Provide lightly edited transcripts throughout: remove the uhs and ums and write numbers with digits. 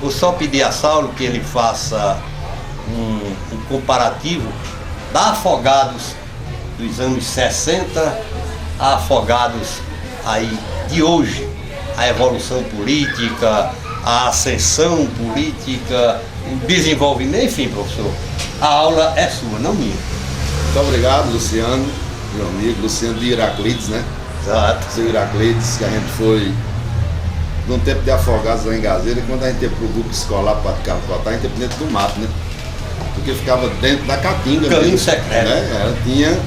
vou só pedir a Saulo que ele faça um comparativo da Afogados dos anos 60 a Afogados aí de hoje, a evolução política, a ascensão política, o desenvolvimento, enfim, professor, a aula é sua, não minha. Muito obrigado, Luciano, meu amigo, Luciano de Iraclides, né? Exato. Seu Iraclides, que a gente foi num tempo de Afogados lá em Gazeira, quando a gente ia pro grupo escolar para cantar, a gente ia dentro do mato, né? Porque ficava dentro da caatinga. Caminho secreto. Né? Tinha.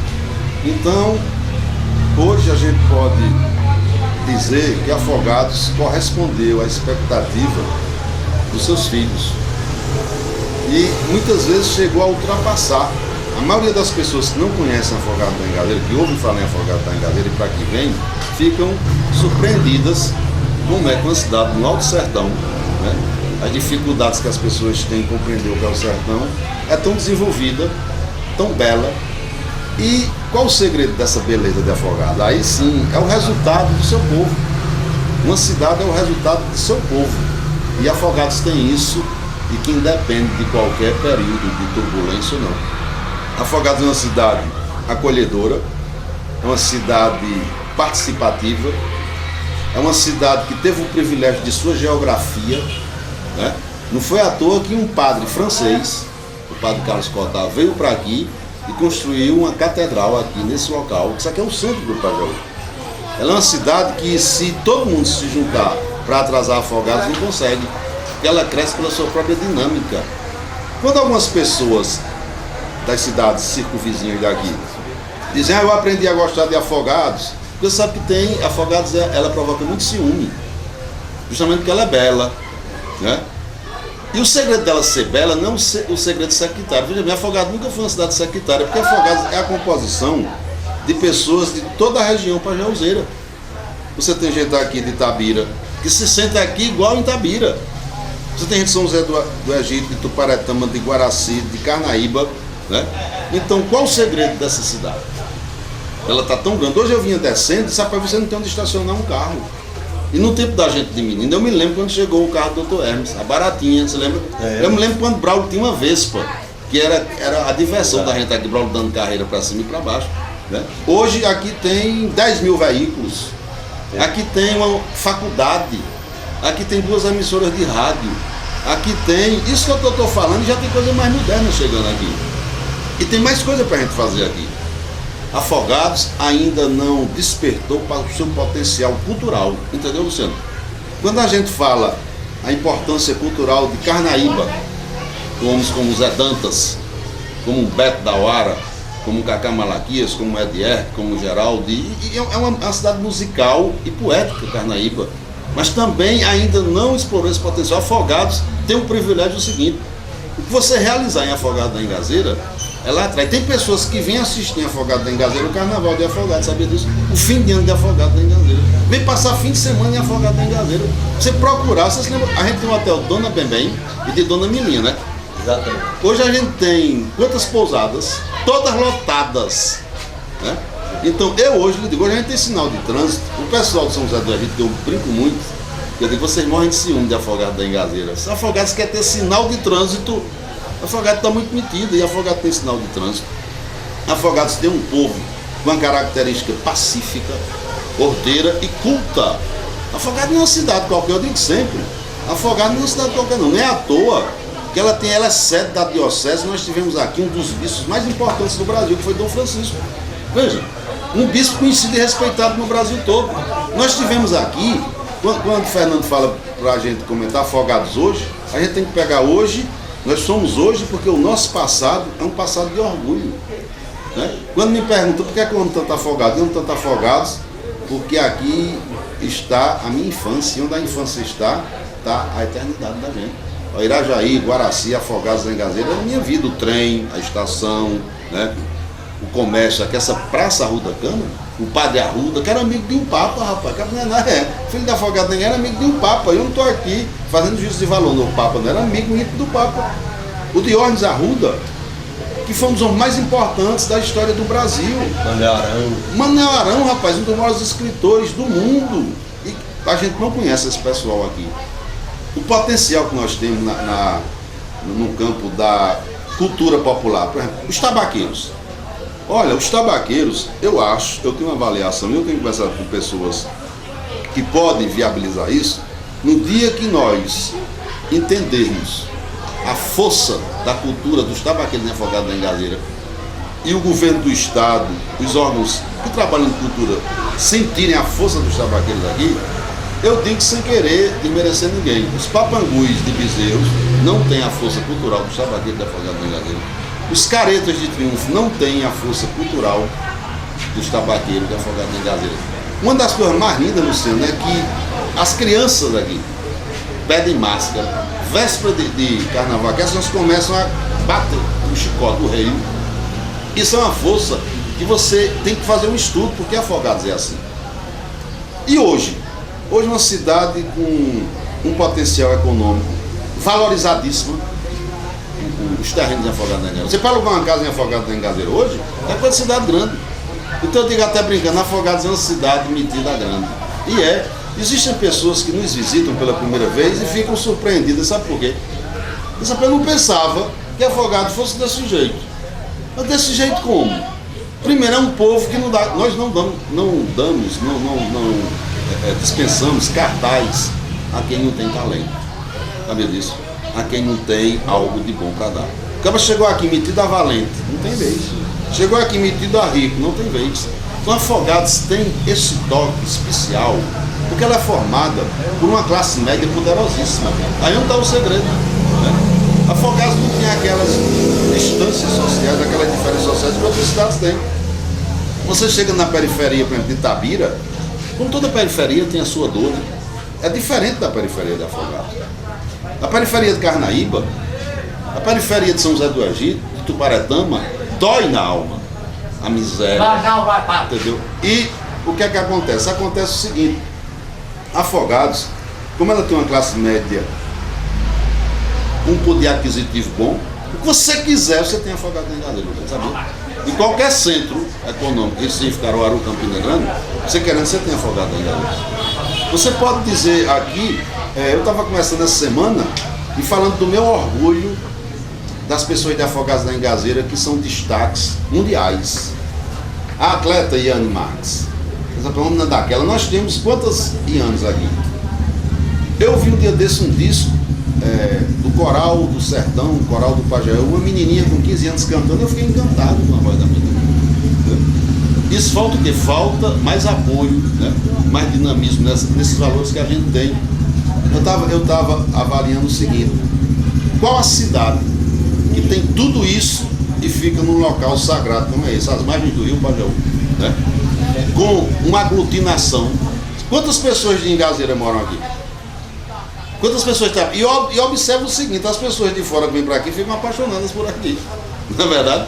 Então, hoje a gente pode dizer que Afogados correspondeu à expectativa dos seus filhos. E muitas vezes chegou a ultrapassar. A maioria das pessoas que não conhecem Afogados da Engazeira, que ouvem falar em Afogados da Engazeira e para que vem, ficam surpreendidas como é que uma cidade no Alto Sertão, né, as dificuldades que as pessoas têm em compreender o que é o sertão, é tão desenvolvida, tão bela. E qual o segredo dessa beleza de Afogados? Aí sim, é o resultado do seu povo. Uma cidade é o resultado do seu povo. E Afogados tem isso, e que independe de qualquer período de turbulência ou não. Afogados é uma cidade acolhedora, é uma cidade participativa, é uma cidade que teve o privilégio de sua geografia, né? Não foi à toa que um padre francês, o padre Carlos Cottard, veio para aqui e construiu uma catedral aqui nesse local. Isso aqui é o centro do Pajeú. Ela é uma cidade que, se todo mundo se juntar para atrasar Afogados, não consegue, porque ela cresce pela sua própria dinâmica. Quando algumas pessoas das cidades circunvizinhas daqui dizem, eu aprendi a gostar de Afogados, porque você sabe que tem Afogados, ela provoca muito ciúme, justamente porque ela é bela, né? E o segredo dela ser bela não é o segredo sectário. Veja bem, Afogados nunca foi uma cidade sectária, porque Afogados é a composição de pessoas de toda a região pajeuzeira. Você tem gente aqui de Itabira que se sente aqui igual em Itabira. Você tem gente de São José do Egito, de Tuparetama, de Guaraci, de Carnaíba, né? Então, qual o segredo dessa cidade? Ela está tão grande. Hoje eu vinha descendo e disse, rapaz, você não tem onde estacionar um carro. E no tempo da gente de menino, eu me lembro quando chegou o carro do Dr. Hermes, a baratinha, você lembra? É. Eu me lembro quando Braulio tinha uma Vespa, que era a diversão da gente aqui, Braulio dando carreira para cima e para baixo, né? Hoje aqui tem 10 mil veículos, aqui tem uma faculdade, aqui tem 2 emissoras de rádio, aqui tem, isso que eu estou falando, já tem coisa mais moderna chegando aqui. E tem mais coisa para a gente fazer aqui. Afogados ainda não despertou para o seu potencial cultural, entendeu, Luciano? Quando a gente fala a importância cultural de Carnaíba, homens como Zé Dantas, como Beto da Hora, como Cacá Malaquias, como Edier, como Geraldo, e é uma cidade musical e poética, Carnaíba, mas também ainda não explorou esse potencial. Afogados tem o privilégio do seguinte, o que você realizar em Afogados da Engazeira, ela atrai. Tem pessoas que vêm assistir Afogados da Engazeira, o carnaval de Afogados, sabia disso? O fim de ano de Afogados da Engazeira. Vem passar fim de semana em Afogados da Engazeira. Você procurar, você se lembra? A gente tem um hotel Dona Bembem e de Dona Milinha, né? Exatamente. Hoje a gente tem quantas pousadas? Todas lotadas, né? Então eu hoje lhe digo, hoje a gente tem sinal de trânsito. O pessoal de São José do Egito, que eu brinco muito, eu digo, vocês morrem de ciúme de Afogados da Engazeira. Se Afogados quer ter sinal de trânsito, Afogados está muito metido e Afogados tem sinal de trânsito. Afogados tem um povo com uma característica pacífica, ordeira e culta. Afogados não é uma cidade qualquer, eu digo sempre. Afogados não é uma cidade qualquer não é à toa que ela é sede da diocese. Nós tivemos aqui um dos bispos mais importantes do Brasil, que foi Dom Francisco. Veja, um bispo conhecido e respeitado no Brasil todo. Nós tivemos aqui, quando o Fernando fala para a gente comentar Afogados hoje, a gente tem que pegar hoje. Nós somos hoje porque o nosso passado é um passado de orgulho, né? Quando me perguntam por que eu amo tanto Afogados, eu amo tanto Afogados porque aqui está a minha infância, e onde a infância está a eternidade da gente. O Irajaí, Guaraci, Afogados da Engazeira é a minha vida, o trem, a estação, né? O comércio, aqui essa Praça Arruda Câmara, o Padre Arruda, que era amigo de um Papa, rapaz, filho da Afogados da Engazeira era amigo de um Papa. Eu não estou aqui fazendo juízo de valor no Papa, não era amigo íntimo do Papa. O Diógenes Arruda, que foi um dos homens mais importantes da história do Brasil. Manuel Arão, rapaz, um dos maiores escritores do mundo. E a gente não conhece esse pessoal aqui. o potencial que nós temos no campo da cultura popular. Por exemplo, os tabaqueiros. Olha, os tabaqueiros, eu tenho uma avaliação, eu tenho conversado com pessoas que podem viabilizar isso. No dia que nós entendermos a força da cultura dos tabaqueiros em Afogados da Engazeira e o governo do estado, os órgãos que trabalham em cultura sentirem a força dos tabaqueiros aqui, eu digo sem querer desmerecer ninguém. Os papangus de Bezerros não têm a força cultural dos tabaqueiros de Afogados da Engazeira. Os caretas de Triunfo não têm a força cultural dos tabaqueiros de Afogados da Engazeira. Uma das coisas mais lindas, Luciano, é que as crianças aqui pedem máscara. Véspera de carnaval, que elas começam a bater o chicote do rei. Isso é uma força que você tem que fazer um estudo, porque Afogados é assim. E hoje uma cidade com um potencial econômico valorizadíssimo, os terrenos em Afogados da Engazeira. Você para alugar uma casa em Afogados da Engazeira hoje, é coisa de cidade grande. Então eu digo até brincando, Afogados é uma cidade metida grande. E é. Existem pessoas que nos visitam pela primeira vez e ficam surpreendidas, sabe por quê? Eu não pensava que Afogados fosse desse jeito. Mas desse jeito como? Primeiro, é um povo que não dá, nós não dispensamos cartaz a quem não tem talento. Sabe disso? A quem não tem algo de bom para dar. O cara chegou aqui metido a valente, não tem vez. Chegou aqui metido a rico, não tem vez. Então Afogados tem esse toque especial, porque ela é formada por uma classe média poderosíssima. Aí não está o segredo. Né? Afogados não tem aquelas distâncias sociais, aquelas diferenças sociais que outras cidades têm. Você chega na periferia, por exemplo, de Itabira, como toda periferia tem a sua dor, né? É diferente da periferia de Afogados. A periferia de Carnaíba, a periferia de São José do Egito, de Tuparetama, dói na alma. A miséria. Entendeu? E o que é que acontece? Acontece o seguinte. Afogados, como ela tem uma classe média, um poder aquisitivo bom, o que você quiser, você tem Afogados da Engazeira, sabia? Em qualquer centro econômico, Recife, Caruaru, Campina Grande, você querendo, você tem Afogados da Engazeira. Você pode dizer aqui, eu estava conversando essa semana e falando do meu orgulho das pessoas de Afogados da Engazeira que são destaques mundiais. A atleta Iane Marques, vamos daquela, nós temos quantas Ianes aqui? Eu vi um dia desse um disco do Coral do Sertão, Coral do Pajeú, uma menininha com 15 anos cantando, eu fiquei encantado com a voz da menina. Isso falta o quê? Falta mais apoio, né? Mais dinamismo nesses valores que a gente tem. Eu estava avaliando o seguinte: qual a cidade que tem tudo isso e fica num local sagrado como é esse, as margens do rio Pajeú, né? Com uma aglutinação. Quantas pessoas de Engazeira moram aqui? Quantas pessoas estão? E observa o seguinte: as pessoas de fora que vêm para aqui ficam apaixonadas por aqui, não é verdade?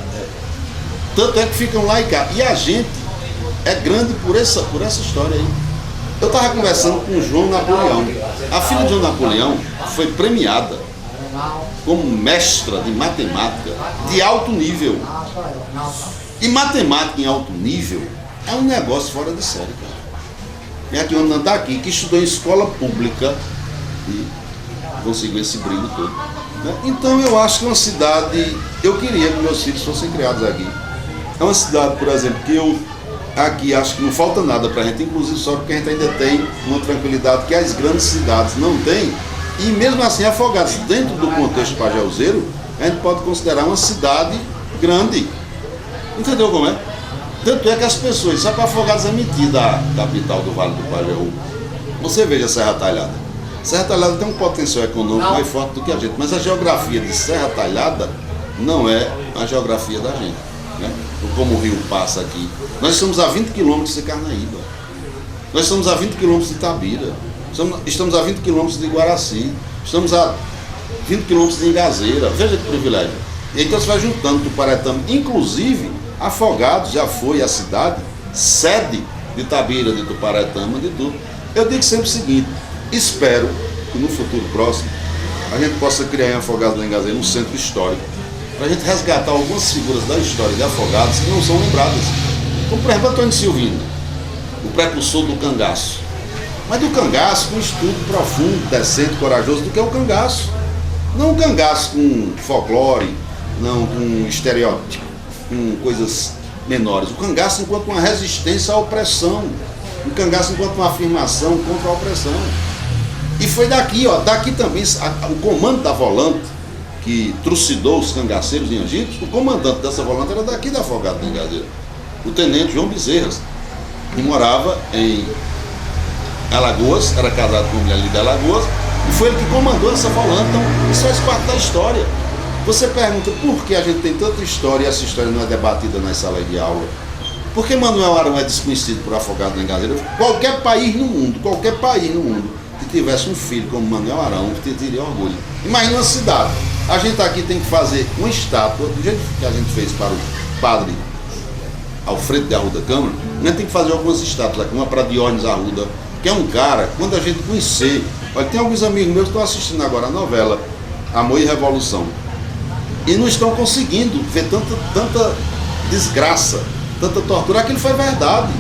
Tanto é que ficam lá e cá. E a gente é grande por essa história aí. Eu estava conversando com o João Napoleão. A filha de João Napoleão foi premiada como mestra de matemática de alto nível. E matemática em alto nível é um negócio fora de série, cara. E aqui onde está aqui, que estudou em escola pública e conseguiu esse brilho todo. Né? Então eu acho que é uma cidade, eu queria que meus filhos fossem criados aqui. É uma cidade, por exemplo, que eu aqui acho que não falta nada para a gente, inclusive só porque a gente ainda tem uma tranquilidade que as grandes cidades não têm. E mesmo assim, Afogados, dentro do contexto pajeuzeiro, a gente pode considerar uma cidade grande. Entendeu como é? Tanto é que as pessoas, só para Afogados é metida a capital do Vale do Pajeú. Você veja Serra Talhada. Serra Talhada tem um potencial econômico mais forte do que a gente, mas a geografia de Serra Talhada não é a geografia da gente, né? Como o rio passa aqui. Nós estamos a 20 quilômetros de Carnaíba. Nós estamos a 20 quilômetros de Itabira. Estamos a 20 quilômetros de Guaraci. Estamos a 20 quilômetros de Engazeira. Veja que privilégio. E então você vai juntando Tuparetama. Inclusive, Afogados já foi a cidade sede de Itabira, de Tuparetama, de tudo. Eu digo sempre o seguinte: espero que no futuro próximo a gente possa criar em Afogados da Engazeira um centro histórico, para a gente resgatar algumas figuras da história de Afogados que não são lembradas. Como, por exemplo, Antônio Silvino, o precursor do cangaço. mas do cangaço com estudo profundo, decente, corajoso, do que é o cangaço. Não o cangaço com folclore, não com estereótipo, com coisas menores. O cangaço enquanto uma resistência à opressão. O cangaço enquanto uma afirmação contra a opressão. E foi daqui, daqui também, o comando da volante, que trucidou os cangaceiros em Angicos, o comandante dessa volante era daqui da Afogado da Engazeira, o tenente João Bezerras, que morava em Alagoas, era casado com uma mulher ali de Alagoas, e foi ele que comandou essa volante. Então, isso faz parte da história. Você pergunta por que a gente tem tanta história e essa história não é debatida nas salas de aula? Por que Manoel Arão é desconhecido por Afogado da Engazeira? Qualquer país no mundo que tivesse um filho como Manoel Arão, que teria orgulho. Imagina uma cidade. A gente aqui tem que fazer uma estátua, do jeito que a gente fez para o padre Alfredo de Arruda Câmara, a gente tem que fazer algumas estátuas aqui, uma para Diógenes Arruda, que é um cara, quando a gente conhecer, olha, tem alguns amigos meus que estão assistindo agora a novela Amor e Revolução, e não estão conseguindo ver tanta desgraça, tanta tortura. Aquilo foi verdade.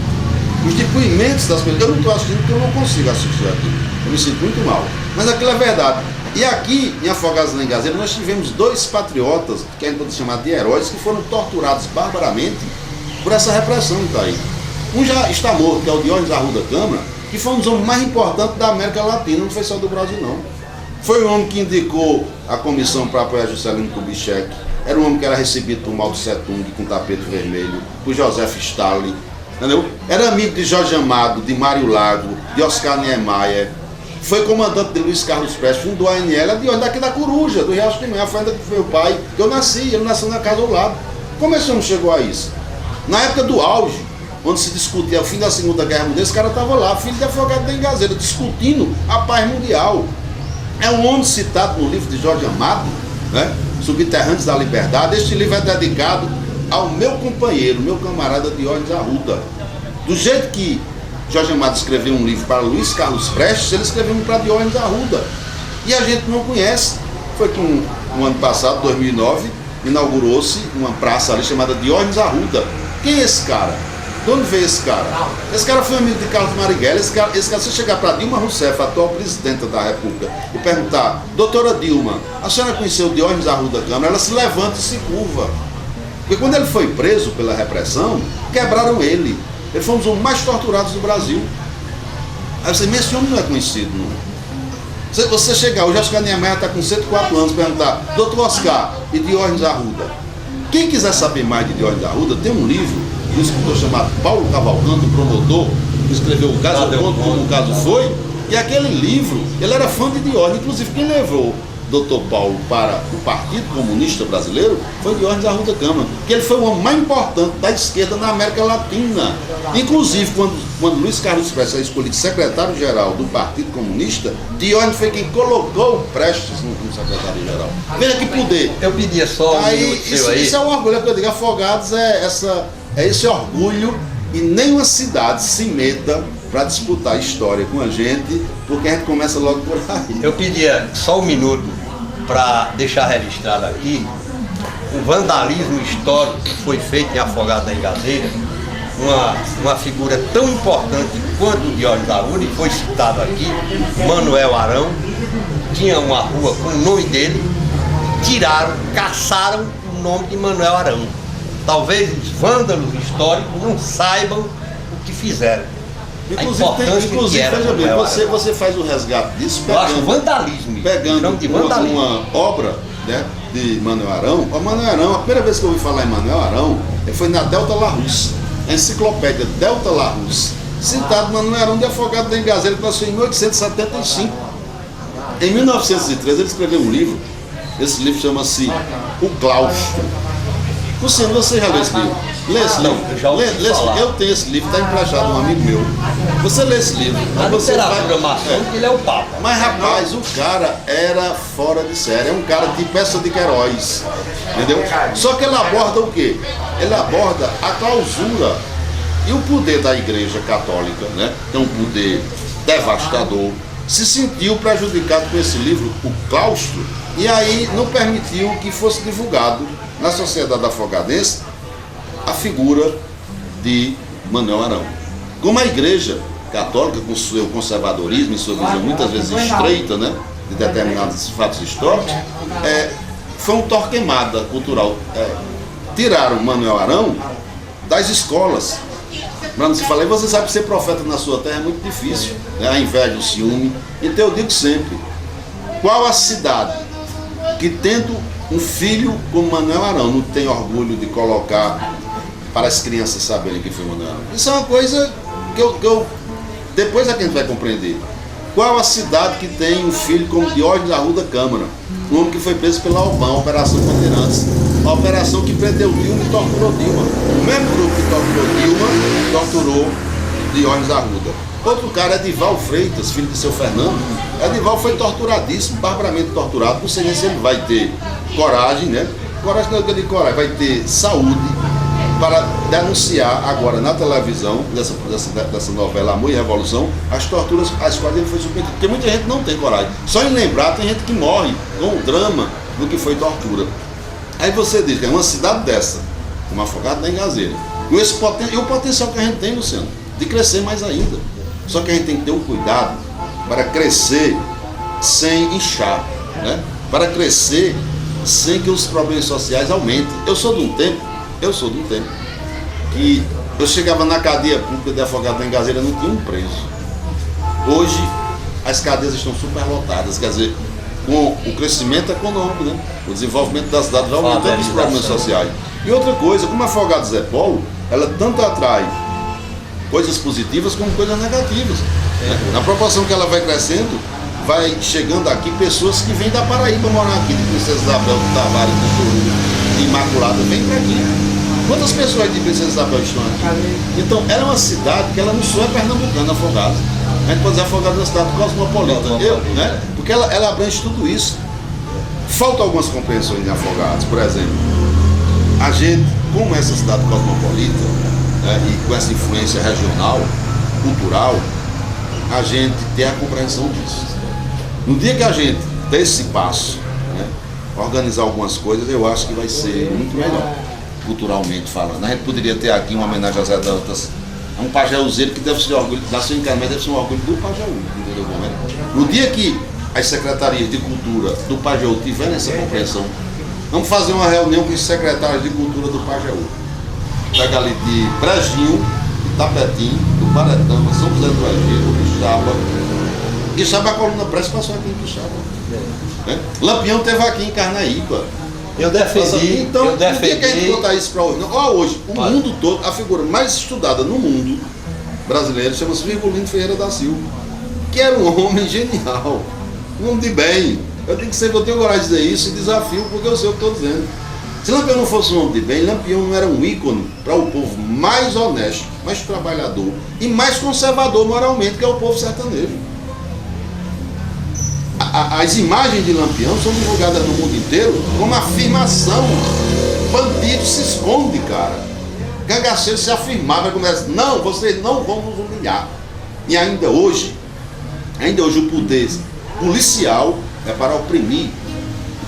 Os depoimentos das pessoas, eu não estou assistindo porque eu não consigo assistir aquilo, eu me sinto muito mal, mas aquilo é verdade. E aqui em Afogados da Engazeira nós tivemos 2 patriotas, que a gente pode chamar de heróis, que foram torturados barbaramente por essa repressão que está aí. Um já está morto, que é o Diógenes Arruda Câmara, que foi um dos homens mais importantes da América Latina, não foi só do Brasil não. Foi o homem que indicou a comissão para apoiar Juscelino Kubitschek, era um homem que era recebido por Mao Tse Tung com tapete vermelho, por Joseph Stalin, entendeu? Era amigo de Jorge Amado, de Mário Lago, de Oscar Niemeyer, foi comandante de Luiz Carlos Prestes, fundou a ANL, daqui da Coruja, do Riacho de Mel, foi ainda que meu pai, que eu nasci, ele nasceu na casa ao lado. Como esse homem chegou a isso? Na época do auge, onde se discutia o fim da Segunda Guerra Mundial, esse cara estava lá, filho de Afogado da Engazeira, discutindo a paz mundial. É um homem citado no livro de Jorge Amado, né? Subterrâneos da Liberdade. Este livro é dedicado ao meu companheiro, meu camarada Diógenes Arruda. Do jeito que Jorge Amado escreveu um livro para Luiz Carlos Prestes, ele escreveu um para Diógenes Arruda. E a gente não conhece. Foi que no ano passado, 2009, inaugurou-se uma praça ali chamada Diógenes Arruda. Quem é esse cara? De onde veio esse cara? Esse cara foi amigo de Carlos Marighella. Esse cara, se você chegar para Dilma Rousseff, a atual presidenta da República, e perguntar: doutora Dilma, a senhora conheceu Diógenes Arruda Câmara? Ela se levanta e se curva. Porque quando ele foi preso pela repressão, quebraram ele. Ele foi um dos homens mais torturados do Brasil. Aí você, esse homem não é conhecido, não. Se você chegar, o Oscar Niemeyer está com 104 anos, perguntar: doutor Oscar e Diógenes Arruda. Quem quiser saber mais de Diógenes Arruda, tem um livro de um escritor chamado Paulo Cavalcante, um promotor, que escreveu O Caso Como o Caso Foi, e aquele livro, ele era fã de Diógenes. Inclusive, quem levou Dr. Paulo para o Partido Comunista Brasileiro foi Diógenes Arruda Câmara, que ele foi o homem mais importante da esquerda na América Latina. Inclusive, quando Luiz Carlos Prestes foi escolhido secretário-geral do Partido Comunista, Diógenes foi quem colocou o Prestes no secretário-geral. Veja que poder. Eu pedia só um minuto seu aí. Isso é um orgulho, é o que eu digo. Afogados é esse orgulho, e nenhuma cidade se meta para disputar história com a gente, porque a gente começa logo por aí. Eu pedia só um minuto para deixar registrado aqui o vandalismo histórico que foi feito em Afogado da Engazeira, uma figura tão importante quanto o Diógenes Arruda, e foi citado aqui, Manoel Arão, tinha uma rua com o nome dele, caçaram o nome de Manoel Arão. Talvez os vândalos históricos não saibam o que fizeram. Inclusive, veja bem, você faz o resgate disso pegando uma obra, né, de Manoel Arão. O Manoel Arão, a primeira vez que eu ouvi falar em Manoel Arão foi na Delta Larousse, a enciclopédia Delta Larousse, citado Manoel Arão de Afogado da Engazeira, que nasceu em 1875. Em 1913 ele escreveu um livro, esse livro chama-se O Claustro. Luciano, você já leu esse livro? Lê esse livro. Eu tenho esse livro, está emprestado a um amigo meu. Você lê esse livro. Você que ele é o Papa. Mas rapaz, o cara era fora de série. É um cara de peça de Queiroz. Entendeu? Só que ele aborda o quê? Ele aborda a clausura e o poder da Igreja Católica, né? Que é um poder devastador. Se sentiu prejudicado com esse livro, O Claustro, e aí não permitiu que fosse divulgado na sociedade afogadense a figura de Manoel Arão. Como a igreja católica, com seu conservadorismo e sua visão muitas vezes estreita, né, de determinados fatos históricos, foi um torquemada cultural. Tiraram Manuel Arão das escolas. Para não se falar, e você sabe que ser profeta na sua terra é muito difícil, né? A inveja, o ciúme. Então eu digo sempre, qual a cidade que tendo um filho como Manuel Arão não tem orgulho de colocar para as crianças saberem quem foi Manuel Arão? Isso é uma coisa que eu depois é que a gente vai compreender. Qual a cidade que tem um filho como Diógenes Arruda Câmara, um homem que foi preso pela OBAN, Operação Bandeirantes, a operação que prendeu Dilma e torturou Dilma. O mesmo grupo que torturou Dilma, torturou Diógenes Arruda. Outro cara, Edival Freitas, filho de seu Fernando. Edival foi torturadíssimo, barbaramente torturado. Não sei nem se ele vai ter coragem, né? Coragem não é que eu digo coragem, vai ter saúde para denunciar agora na televisão, dessa novela Amor e Revolução, as torturas às quais ele foi submetido. Porque muita gente não tem coragem. Só em lembrar, tem gente que morre com o drama do que foi tortura. Aí você diz que é uma cidade dessa, como Afogados da Engazeira, e o potencial que a gente tem, Luciano, de crescer mais ainda. Só que a gente tem que ter um cuidado para crescer sem inchar, né? Para crescer sem que os problemas sociais aumentem. Eu sou de um tempo que eu chegava na cadeia pública de Afogados da Engazeira, não tinha um preso. Hoje as cadeias estão superlotadas, quer dizer, com o crescimento econômico, né? O desenvolvimento da cidade vai aumentando os problemas sociais. E outra coisa, como Afogados é polo, ela tanto atrai coisas positivas como coisas negativas. Né? Na proporção que ela vai crescendo, vai chegando aqui pessoas que vêm da Paraíba morar aqui, de Princesa Isabel, de Tavares, de Tururu, de Imaculada, vêm para aqui. Quantas pessoas de Princesa Isabel estão aqui? Então, ela é uma cidade que ela não só é pernambucana, Afogados. A gente pode dizer Afogados é uma cidade cosmopolita, né? Porque ela abrange tudo isso. Faltam algumas compreensões em Afogados. Por exemplo, a gente, como essa cidade cosmopolita, né, e com essa influência regional, cultural, a gente tem a compreensão disso. No dia que a gente der esse passo, né, organizar algumas coisas, eu acho que vai ser muito melhor, culturalmente falando. A gente poderia ter aqui uma homenagem a Zé Dantas, um pajéuzeiro que deve ser orgulho da sua encarnação, deve ser um orgulho do Pajeú, entendeu? No dia que as secretarias de cultura do Pajeú tiverem essa compreensão, vamos fazer uma reunião com os secretários de cultura do Pajeú. Pega ali de Brejinho, Tapetim, do Paretama, São José do Egito, Quixaba. Quixaba, a coluna pressa passou aqui em Quixaba. Lampião teve aqui em Carnaíba. Eu defendi. Então, por que a gente botar isso para hoje? Não, hoje, o mundo todo, a figura mais estudada no mundo brasileiro chama-se Virgulino Ferreira da Silva, que era um homem genial, um homem de bem. Eu tenho que sempre, eu tenho coragem de dizer isso e desafio, porque eu sei o que estou dizendo. Se Lampião não fosse um homem de bem, Lampião não era um ícone para o povo mais honesto, mais trabalhador e mais conservador moralmente, que é o povo sertanejo. As imagens de Lampião são divulgadas no mundo inteiro como afirmação. Bandido se esconde, cara. Cangaceiro se afirmava e começa, não, vocês não vão nos humilhar. E ainda hoje o poder policial é para oprimir.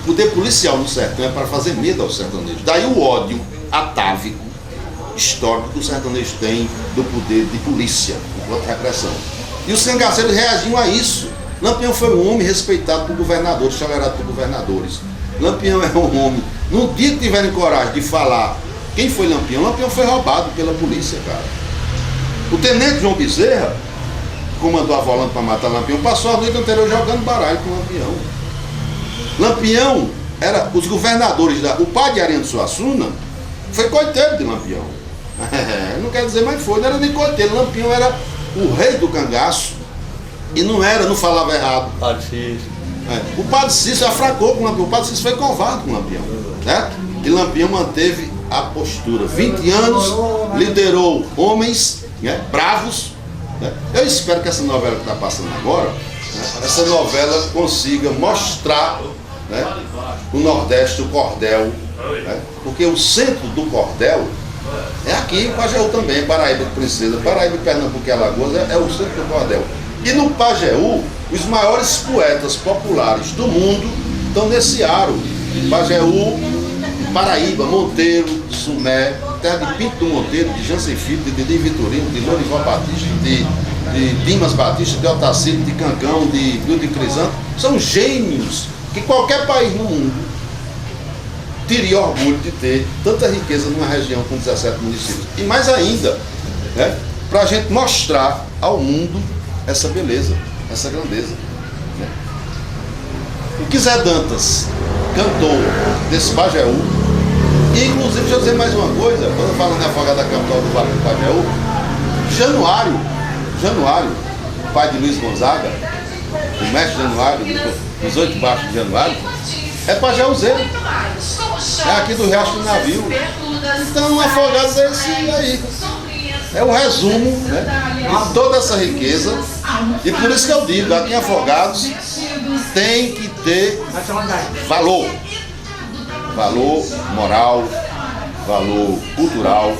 O poder policial no sertão é para fazer medo aos sertanejos. Daí o ódio atávico, histórico que o sertanejo tem do poder de polícia, de repressão. E os cangaceiros reagiam a isso. Lampião foi um homem respeitado por governadores, tolerado por governadores. Lampião é um homem. No dia que tiverem coragem de falar quem foi Lampião, Lampião foi roubado pela polícia, cara. O tenente João Bezerra, que comandou a volante para matar Lampião, passou a noite anterior jogando baralho com Lampião. Lampião era os governadores o pai de Ariano Suassuna foi coiteiro de Lampião. Não quer dizer, mas foi, não era nem coiteiro. Lampião era o rei do cangaço. E não falava errado. Padre Cícero. O Padre Cícero afracou com Lampião. O Padre Cícero foi covarde com Lampião. Certo? E Lampião manteve a postura. 20 anos, liderou homens, né, bravos. Né? Eu espero que essa novela que está passando agora, né, essa novela consiga mostrar, né, o Nordeste, o cordel. Né? Porque o centro do cordel é aqui, em Pajeú também, Paraíba de Princesa, Paraíba de Pernambuco e Alagoas, é o centro do cordel. E no Pajeú, os maiores poetas populares do mundo estão nesse aro. Pajeú, Paraíba, Monteiro, Sumé, terra de Pinto do Monteiro, de Jansen Filho, de Didi Vitorino, de Lorival Batista, de de Dimas Batista, de Otacílio, de Cancão, de Vildo Crisanto, são gênios que qualquer país no mundo teria orgulho de ter tanta riqueza numa região com 17 municípios. E mais ainda, né, para a gente mostrar ao mundo essa beleza, essa grandeza. Né? O que Zé Dantas cantou desse Pajeú, e inclusive, deixa eu dizer mais uma coisa, quando eu falo na Afogada Capital do Vale do Pajeú, Januário, pai de Luiz Gonzaga, o mestre Januário, dos 8 baixos de Januário, é pajeúzeiro, é aqui do Riacho do Navio. Então, Afogados é esse aí. É o resumo, né, de toda essa riqueza. E por isso que eu digo, aqui em Afogados tem que ter valor. Valor moral, valor cultural,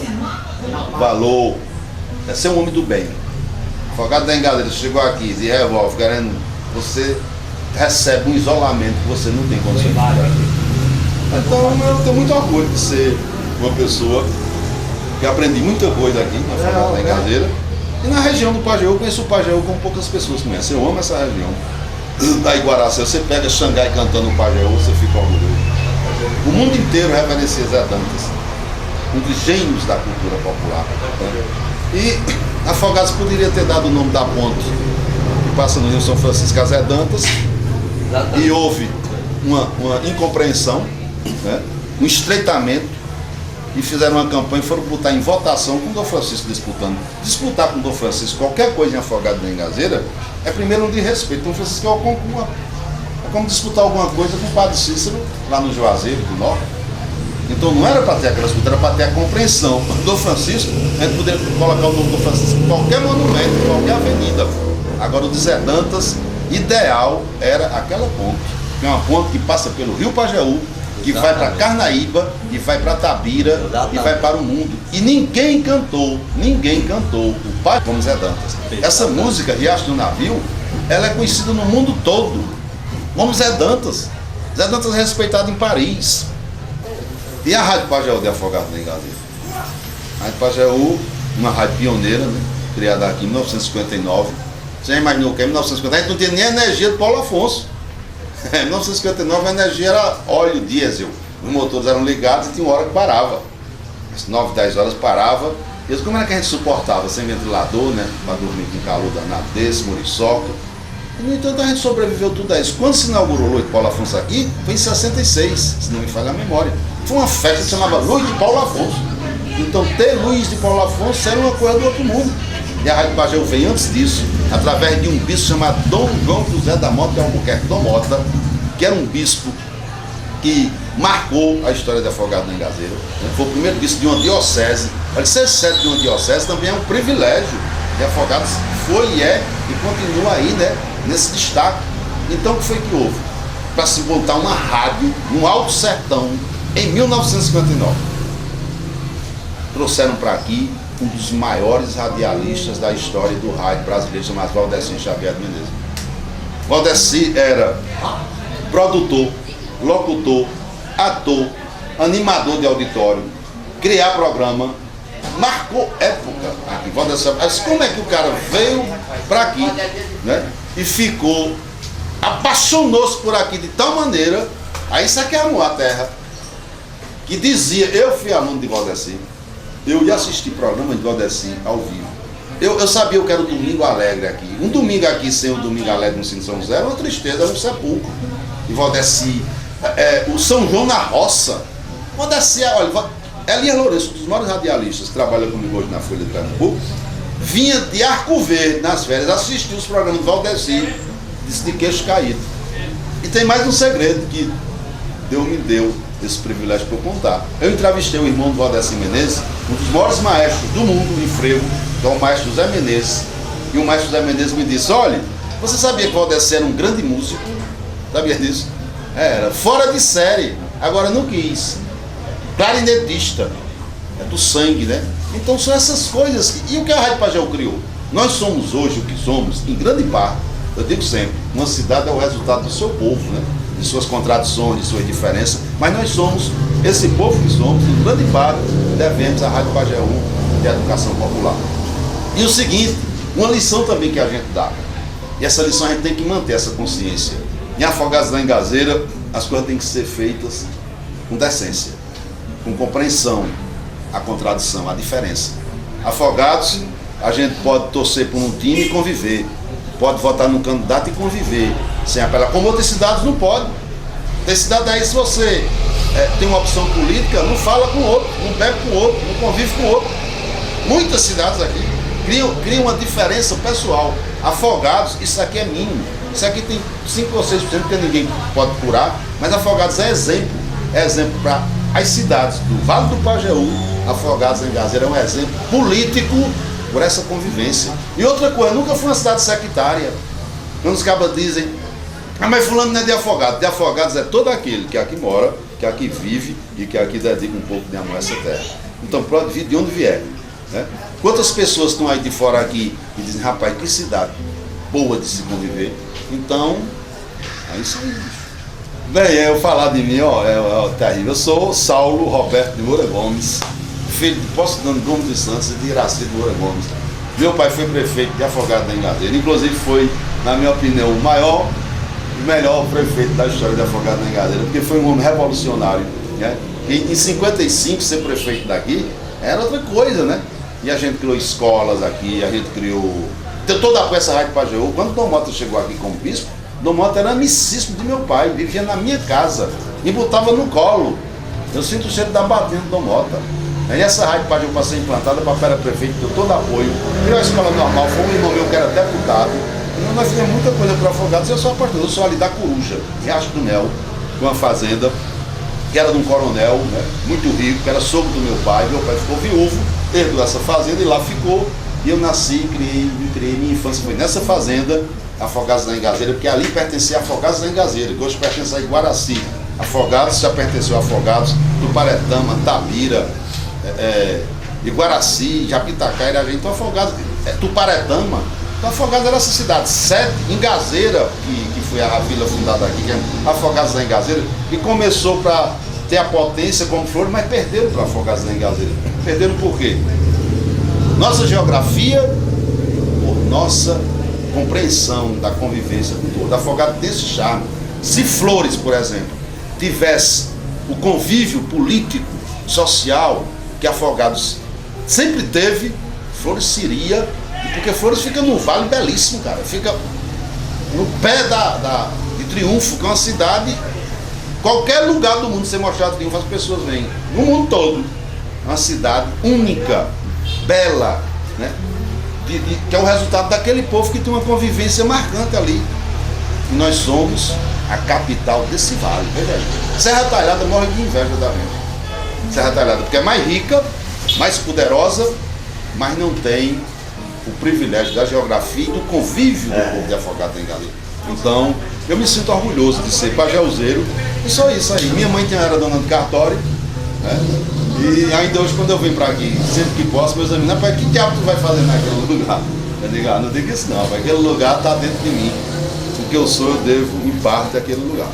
valor é ser um homem do bem. Afogado da Engadeira chegou aqui de revólver querendo, você recebe um isolamento que você não tem condição de ficar aqui. Então eu tenho muito orgulho de ser uma pessoa que aprendi muita coisa aqui na Afogado da Engadeira. E na região do Pajeú, eu conheço o Pajeú como poucas pessoas conhecem. Eu amo essa região. Da Iguaraçu, você pega Xangai cantando o Pajeú, você fica orgulhoso. O mundo inteiro reverencia Zé Dantas, um dos gênios da cultura popular. E Afogados poderia ter dado o nome da ponte que passa no Rio São Francisco a Zé Dantas, e houve uma incompreensão, né, um estreitamento, e fizeram uma campanha e foram botar em votação com o Dom Francisco disputando. Disputar com o Dom Francisco qualquer coisa em Afogado da Engazeira é primeiro um desrespeito. Dom Francisco é como disputar alguma coisa com o Padre Cícero lá no Juazeiro do Norte. Então não era para ter aquela disputa, era para ter a compreensão do Francisco, a gente poder colocar o nome do Francisco em qualquer monumento, em qualquer avenida. Agora o de Zé Dantas, ideal era aquela ponte, que é uma ponte que passa pelo Rio Pajeú, que vai para Carnaíba, que vai para Tabira, e vai para o mundo. E ninguém cantou o pai como Zé Dantas. Essa música, Riacho do Navio, ela é conhecida no mundo todo como Zé Dantas. Zé Dantas é respeitado em Paris. E a Rádio Pajeú de Afogado da Engazeira? A Rádio Pajeú, uma rádio pioneira, né, criada aqui em 1959. Você já imaginou que em 1959 a gente não tinha nem a energia do Paulo Afonso. Em 1959 a energia era óleo diesel. Os motores eram ligados e tinha uma hora que parava. Às 9, 10 horas parava. E como era que a gente suportava? Sem ventilador, né? Para dormir com calor danado desse, muriçoca. E, no entanto, a gente sobreviveu tudo a isso. Quando se inaugurou o Luz de Paulo Afonso aqui, foi em 66, se não me falha a memória. Foi uma festa que se chamava Luz de Paulo Afonso. Então ter Luz de Paulo Afonso era uma coisa do outro mundo. E a Rádio Pajeú veio antes disso, através de um bispo chamado Dom João José da Mota de Albuquerque, Dom Mota, que era um bispo que marcou a história de Afogado da Engazeira. Foi o primeiro bispo de uma diocese. Ele ser sede de uma diocese também é um privilégio. E Afogados foi e é e continua aí, né, nesse destaque. Então o que foi que houve? Para se montar uma rádio no Alto Sertão em 1959. Trouxeram para aqui um dos maiores radialistas da história do rádio brasileiro, chamado Valdeci Xavier de Menezes. Valdeci era produtor, locutor, ator, animador de auditório, criar programa, marcou época aqui. Valdeci, mas como é que o cara veio para aqui, né, e ficou, apaixonou-se por aqui de tal maneira, aí isso aqui amou a terra, que dizia, eu fui aluno de Valdeci. Eu ia assistir programa de Valdeci ao vivo. Eu sabia que era o Domingo Alegre aqui. Um domingo aqui sem o Domingo Alegre no Cine São José era uma tristeza, era um sepulcro. E Valdeci, o São João na Roça. Valdeci, olha, Elias Lourenço, um dos maiores radialistas, que trabalha comigo hoje na Folha de Pernambuco, vinha de Arco Verde nas férias, assistir os programas de Valdeci, de queixo caído. E tem mais um segredo que Deus me deu esse privilégio para eu contar. Eu entrevistei o irmão do Valdeci Menezes, um dos maiores maestros do mundo em frevo, que é o maestro José Menezes. E o maestro José Menezes me disse, olha, você sabia que o Valdeci era um grande músico? Sabia disso? Era fora de série, agora não quis. Clarinetista, é do sangue, né? Então são essas coisas. E o que a Rádio Pajeú criou? Nós somos hoje o que somos, em grande parte, eu digo sempre, uma cidade é o resultado do seu povo, né? De suas contradições, de suas diferenças, mas nós somos esse povo que somos, em grande parte, devemos à Rádio Pajeú de Educação Popular. E o seguinte, Uma lição também que a gente dá. E essa lição a gente tem que manter essa consciência. Em Afogados da Engazeira, as coisas têm que ser feitas com decência, com compreensão, a contradição, a diferença. Afogados, a gente pode torcer por um time e conviver, pode votar num candidato e conviver, sem apelar. Como outras cidades não pode. Tem cidade aí, se você tem uma opção política, não fala com o outro, não bebe com o outro, não convive com o outro. Muitas cidades aqui criam uma diferença pessoal. Afogados, isso aqui é mínimo. Isso aqui tem 5 ou 6%, porque ninguém pode curar, mas Afogados é exemplo para as cidades do Vale do Pajeú. Afogados da Engazeira é um exemplo político por essa convivência. E outra coisa, nunca foi uma cidade sectária. Quando os cabas dizem, mas fulano não é de Afogados é todo aquele que aqui mora, que aqui vive e que aqui dedica um pouco de amor a essa terra. Então pode vir de onde vier, né? Quantas pessoas estão aí de fora aqui e dizem, rapaz, que cidade boa de se conviver. Então, é isso aí, bicho. Bem, eu falar de mim, é terrível. Eu sou Saulo Roberto de Moura Gomes, filho de Poço Gomes de Santos e de Iraci de Moura Gomes. Meu pai foi prefeito de Afogados da Engazeira, inclusive foi, na minha opinião, o maior e melhor prefeito da história de Afogados da Engazeira, porque foi um homem revolucionário, né? E em 55 ser prefeito daqui era outra coisa, né? E a gente criou escolas aqui, a gente criou toda a peça Rádio Pajeú. Quando Dom Mota chegou aqui como bispo, Dom Mota era amicíssimo de meu pai, vivia na minha casa, me botava no colo. Eu sinto o cheiro da batina do Dom Mota. E essa Rádio Pajeú, para ser implantada, o papai era prefeito, deu todo apoio. Criou a escola normal, foi um irmão meu que era deputado. Então nós fizemos muita coisa para Afogados. Eu sou apaixonado, eu sou ali da Coruja, Riacho do Mel, uma fazenda que era de um coronel, né, muito rico, que era sogro do meu pai. Meu pai ficou viúvo, herdou essa fazenda e lá ficou. E eu nasci, criei, minha infância foi nessa fazenda, Afogados da Engazeira, porque ali pertencia a Afogados da Engazeira, que hoje pertence a Iguaraci. Afogados já pertenceu a Afogados, Tuparetama, Tabira, Iguaraci, Japitacá, Irajá. Então Afogados, Tuparetama, então Afogados era essa cidade. Engazeira, que foi a vila fundada aqui, que é Afogados da Engazeira, que começou para ter a potência como Flores, mas perderam para Afogados da Engazeira. Perderam por quê? Nossa geografia, por nossa compreensão da convivência com todo. Afogados tem esse charme. Se Flores, por exemplo, tivesse o convívio político, social, que Afogados sempre teve, Flores seria, porque Flores fica num vale belíssimo, cara, fica no pé de Triunfo, que é uma cidade, qualquer lugar do mundo você mostrar Triunfo, as pessoas vêm, no mundo todo, é uma cidade única, bela, né? Que é o resultado daquele povo que tem uma convivência marcante ali. E nós somos a capital desse vale, veja aí. Serra Talhada morre de inveja da gente. Serra Talhada, porque é mais rica, mais poderosa, mas não tem o privilégio da geografia e do convívio do povo de Afogados da Engazeira. Então, eu me sinto orgulhoso de ser pajéuzeiro. E só isso aí. Minha mãe era dona de cartório, né? E ainda hoje, quando eu venho para aqui, sempre que posso, meus amigos, rapaz, que diabo tu vai fazer naquele lugar? Eu digo, não diga isso não, aquele lugar está dentro de mim. O que eu sou, eu devo, em parte, àquele lugar.